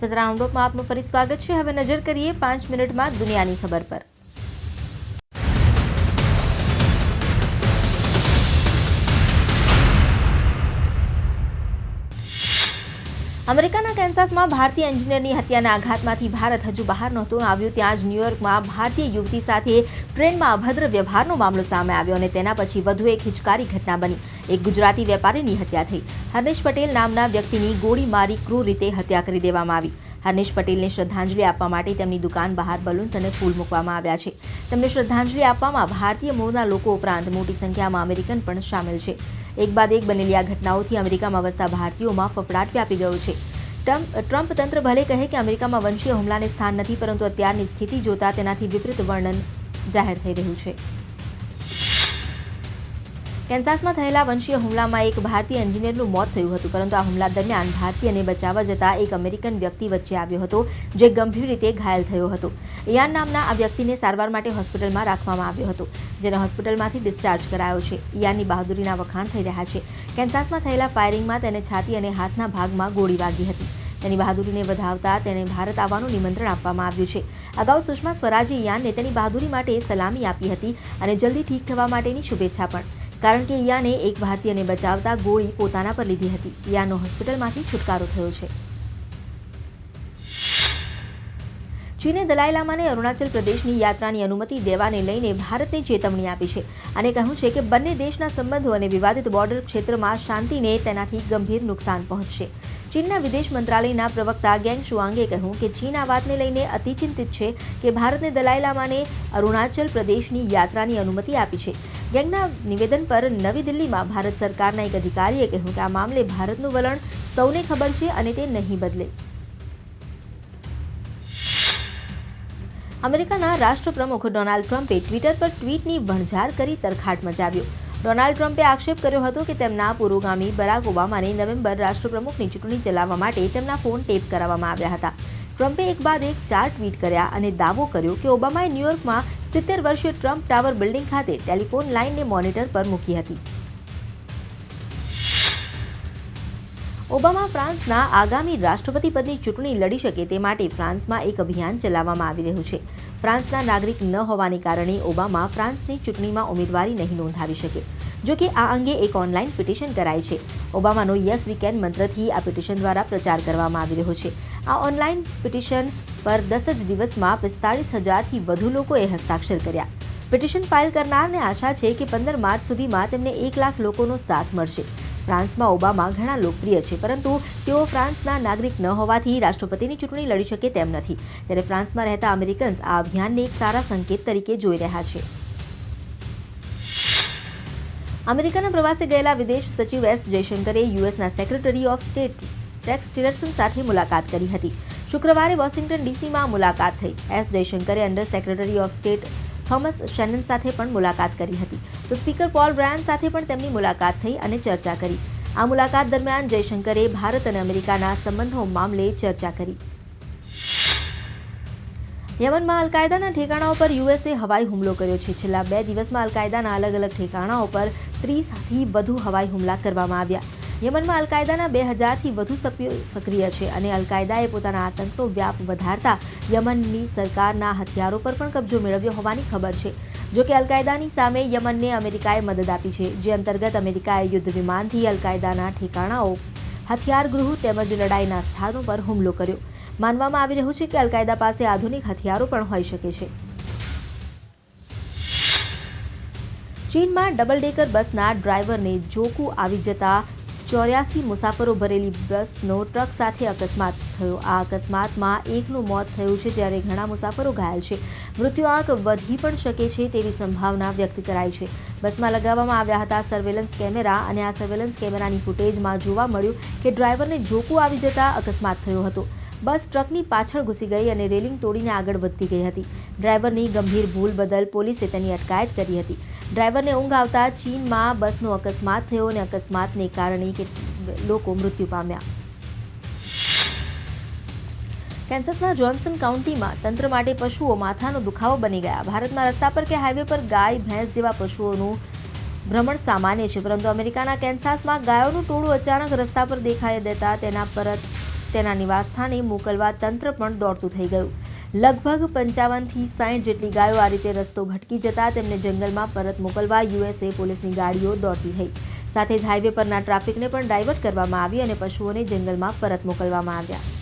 નમસ્તે રાઉન્ડઅપમાં આપનું ફરી સ્વાગત છે। હવે નજર કરીએ 5 મિનિટમાં દુનિયાની ખબર પર। અમેરિકાના કેન્સાસમાં ભારતીય એન્જિનિયરની હત્યાના આઘાતમાંથી ભારત હજુ બહાર નહોતું આવ્યું ત્યાં જ ન્યૂયોર્કમાં ભારતીય યુવતી સાથે ટ્રેનમાં અભદ્ર વ્યવહારનો મામલો સામે આવ્યો અને તેના પછી વધુ એક હિચકારી ઘટના બની। એક ગુજરાતી વેપારીની હત્યા થઈ। હર્નિશ પટેલ નામના વ્યક્તિની ગોળી મારી ક્રૂર રીતે હત્યા કરી દેવામાં આવી। હર્નિશ પટેલને શ્રદ્ધાંજલિ આપવા માટે તેમની દુકાન બહાર બલૂન્સ અને ફૂલ મૂકવામાં આવ્યા છે। તેમને શ્રદ્ધાંજલિ આપવામાં ભારતીય મૂળના લોકો ઉપરાંત મોટી સંખ્યામાં અમેરિકન પણ સામેલ છે। એક બાદ એક બનેલી આ ઘટનાઓથી અમેરિકામાં વસતા ભારતીયોમાં ફફડાટ વ્યાપી ગયો છે। ટ્રમ્પ તંત્ર ભલે કહે કે અમેરિકામાં વંશીય હુમલાને સ્થાન નથી, પરંતુ અત્યારની સ્થિતિ જોતા તેનાથી વિપરીત વર્ણન જાહેર થઈ રહ્યું છે। કેન્સાસમાં થયેલા વંશીય હુમલામાં એક ભારતીય એન્જિનિયરનું મોત થયું હતું, પરંતુ આ હુમલા દરમિયાન ભારતીયને બચાવવા જતા એક અમેરિકન વ્યક્તિ વચ્ચે આવ્યો હતો, જે ગંભીર રીતે ઘાયલ થયો હતો। ઇયાન નામના આ વ્યક્તિને સારવાર માટે હોસ્પિટલમાં રાખવામાં આવ્યો હતો, જેને હોસ્પિટલમાંથી ડિસ્ચાર્જ કરાયો છે। ઇયાનની બહાદુરીના વખાણ થઈ રહ્યા છે। કેન્સાસમાં થયેલા ફાયરિંગમાં તેને છાતી અને હાથના ભાગમાં ગોળી વાગી હતી। તેની બહાદુરીને વધાવતા તેને ભારત આવવાનું નિમંત્રણ આપવામાં આવ્યું છે। અગાઉ સુષ્મા સ્વરાજે ઇયાનને તેની બહાદુરી માટે સલામી આપી હતી અને જલ્દી ઠીક થવા માટેની શુભેચ્છા પણ, કારણ કે ઇયાને એક ભારતીયને બચાવતા ગોળી પોતાના પર લીધી હતી। ઇયાનનો હોસ્પિટલમાંથી છુટકારો થયો છે। ચીને દલાઈ લામાને અરુણાચલ પ્રદેશની યાત્રાની અનુમતિ દેવાને લઈને ભારતને ચેતવણી આપી છે અને કહ્યું છે કે બંને દેશના સંબંધો અને વિવાદિત બોર્ડર ક્ષેત્રમાં શાંતિને તેનાથી ગંભીર નુકસાન પહોંચશે। ચીનના વિદેશ મંત્રાલયના પ્રવક્તા ગેંગ શુઆંગે કહ્યું કે ચીન આ વાતને લઈને અતિ ચિંતિત છે કે ભારતને દલાઈ લામાને અરુણાચલ પ્રદેશની યાત્રાની અનુમતિ આપી છે। ગેંગના નિવેદન પર નવી દિલ્હીમાં ભારત સરકારના એક અધિકારીએ કહ્યું કે આ મામલે ભારતનું વલણ સૌને ખબર છે અને તે નહીં બદલે। અમેરિકાના રાષ્ટ્રપ્રમુખ ડોનાલ્ડ ટ્રમ્પે ટ્વિટર પર ટ્વીટની વણઝાર કરી તરખાટ મચાવ્યો। ડોનાલ્ડ ટ્રમ્પે આક્ષેપ કર્યો હતો કે તેમના પુરોગામી બરાક ઓબામાને નવેમ્બર રાષ્ટ્રપ્રમુખની ચૂંટણી ચલાવવા માટે તેમના ફોન ટેપ કરાવવામાં આવ્યા હતા। ટ્રમ્પે એક બાદ એક 4 ટ્વીટ કર્યા અને દાવો કર્યો કે ઓબામાએ ન્યૂયોર્કમાં 70 વર્ષીય ટ્રમ્પ ટાવર બિલ્ડિંગ ખાતે ટેલિફોન લાઇનને મોનિટર પર મૂકી હતી। ઓબામા ફ્રાન્સના આગામી રાષ્ટ્રપતિ પદની ચૂંટણી લડી શકે તે માટે ફ્રાન્સમાં એક અભિયાન ચલાવવામાં આવી રહ્યું છે। ફ્રાન્સના નાગરિક ન હોવાને કારણે ઓબામા ફ્રાન્સની ચૂંટણીમાં ઉમેદવારી નહીં નોંધાવી શકે। જો કે આ અંગે એક ઓનલાઈન પિટિશન કરાઈ છે। ઓબામાનો યસ વી કેન મંત્રથી આ પિટિશન દ્વારા પ્રચાર કરવામાં આવી રહ્યો છે। આ ઓનલાઈન પિટિશન પર 10 જ દિવસમાં 45,000થી વધુ લોકોએ હસ્તાક્ષર કર્યા। પિટિશન ફાઇલ કરનારને આશા છે કે 15 માર્ચ સુધીમાં તેમને 1 લાખ લોકોનો સાથ મળશે। ફ્રાન્સમાં ઓબામા ઘણા લોકપ્રિય છે, પરંતુ તેઓ ફ્રાન્સના નાગરિક ન હોવાથી રાષ્ટ્રપતિની ચૂંટણી લડી શકે તેમ નથી। ત્યારે ફ્રાન્સમાં રહેતા અમેરિકન્સ આ અભિયાનને એક સારા સંકેત તરીકે જોઈ રહ્યા છે। અમેરિકાના પ્રવાસે ગયેલા વિદેશ સચિવ એસ જયશંકરે યુએસના સેક્રેટરી ઓફ સ્ટેટ રેક્સ ટિલરસન સાથે મુલાકાત કરી હતી। શુક્રવારે વોશિંગ્ટન ડીસીમાં મુલાકાત થઈ। એસ જયશંકરે under secretary of state Thomas Shannon સાથે પણ મુલાકાત કરી હતી, તો સ્પીકર પોલ બ્રાયન સાથે પણ તેમની મુલાકાત થઈ અને ચર્ચા કરી। આ મુલાકાત દરમિયાન જયશંકરે ભારત અને અમેરિકાના સંબંધો મામલે ચર્ચા કરી। યમનમાં અલકાયદાના ઠેકાણાઓ પર યુએસએ હવાઈ હુમલો કર્યો છે। છેલ્લા 2 દિવસમાં અલકાયદાના અલગ અલગ ઠેકાણાઓ પર 30થી વધુ હવાઈ હુમલા કરવામાં આવ્યા। યમનમાં અલકાયદાના 2000થી વધુ સભ્યો સક્રિય છે અને અલકાયદાએ પોતાના આતંકનો વ્યાપ વધારતા યમનની સરકારના હથિયારો પર પણ કબજો મેળવ્યો હોવાની ખબર છે। જો કે અલકાયદાની સામે યમનને અમેરિકાએ મદદ આપી છે, જે અંતર્ગત અમેરિકાએ યુદ્ધ વિમાનથી અલકાયદાના ઠેકાણાઓ, હથિયારગૃહો તેમજ લડાઈના સ્થાનો પર હુમલો કર્યો। માનવામાં આવી રહ્યું છે કે અલકાયદા પાસે આધુનિક હથિયારો પણ હોઈ શકે છે। ચીનમાં ડબલ ડેકર બસના ડ્રાઈવરને ઝોકું આવી જતા 84 મુસાફરો ભરેલી બસનો ટ્રક સાથે અકસ્માત થયો। આ અકસ્માતમાં એકનું મોત થયું છે, જ્યારે ઘણા મુસાફરો ઘાયલ છે। મૃત્યુઆંક વધી પણ શકે છે તેવી સંભાવના વ્યક્ત કરાઈ છે। બસમાં લગાવવામાં આવ્યા હતા સર્વેલન્સ કેમેરા અને આ સર્વેલન્સ કેમેરાની ફૂટેજમાં જોવા મળ્યું કે ડ્રાઈવરને ઝોકું આવી જતા અકસ્માત થયો હતો। બસ ટ્રકની પાછળ ઘૂસી ગઈ અને રેલિંગ તોડીને આગળ વધતી ગઈ હતી। ડ્રાઈવરની ગંભીર ભૂલ બદલ પોલીસે તેની અટકાયત કરી હતી। ડ્રાઈવરને ઊંઘ આવતા ચીનમાં બસનો અકસ્માત થયો અને અકસ્માતને કારણે લોકો મૃત્યુ પામ્યા। કેન્સસના જોન્સન કાઉન્ટીમાં તંત્ર માટે પશુઓ માથાનો દુખાવો બની ગયા। ભારતમાં રસ્તા પર કે હાઈવે પર ગાય, ભેંસ જેવા પશુઓનું ભ્રમણ સામાન્ય છે, પરંતુ અમેરિકાના કેન્સાસમાં ગાયોનું ટોળું અચાનક રસ્તા પર દેખાઈ દેતા તેના પર તેના નિવાસસ્થાને મોકલવા તંત્ર પણ દોડતું થઈ ગયું. લગભગ 55થી 60 જેટલી ગાયો આ રીતે રસ્તો ભટકી જતા તેમને જંગલમાં પરત મોકલવા યુએસએ પોલીસની ગાડીઓ દોડતી થઈ. સાથે જ હાઈવે પરના ટ્રાફિકને પણ ડાયવર્ટ કરવામાં આવી અને પશુઓને જંગલમાં પરત મોકલવામાં આવ્યા.